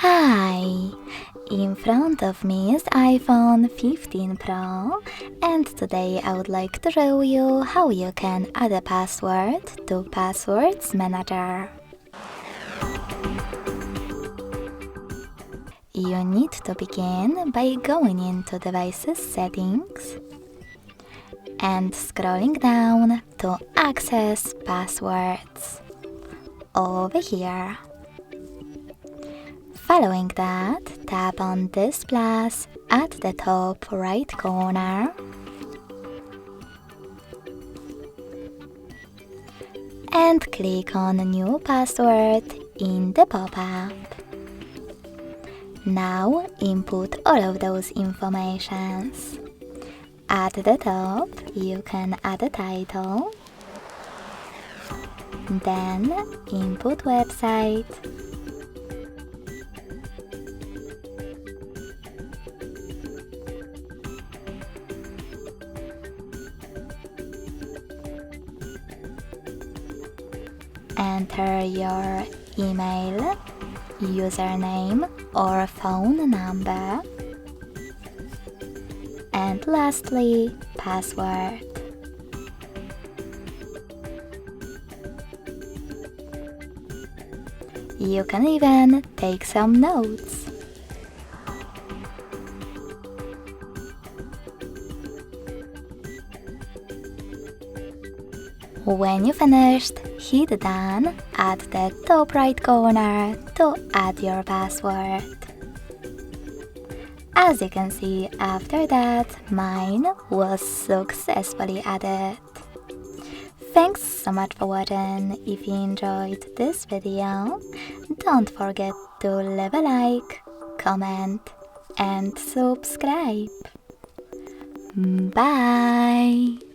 Hi! In front of me is iPhone 15 Pro, and today I would like to show you how you can add a password to Passwords Manager. You need to begin by going into Devices Settings and scrolling down to Access Passwords over here. Following that, tap on this plus at the top right corner and click on New Password in the pop-up. Now input all of those informations. At the top, you can add a title, then input website, enter your email, username or phone number, and lastly, password. You can even take some notes. When you finished, hit Done at the top right corner to add your password. As you can see, after that, mine was successfully added. Thanks so much for watching. If you enjoyed this video, don't forget to leave a like, comment, and subscribe. Bye!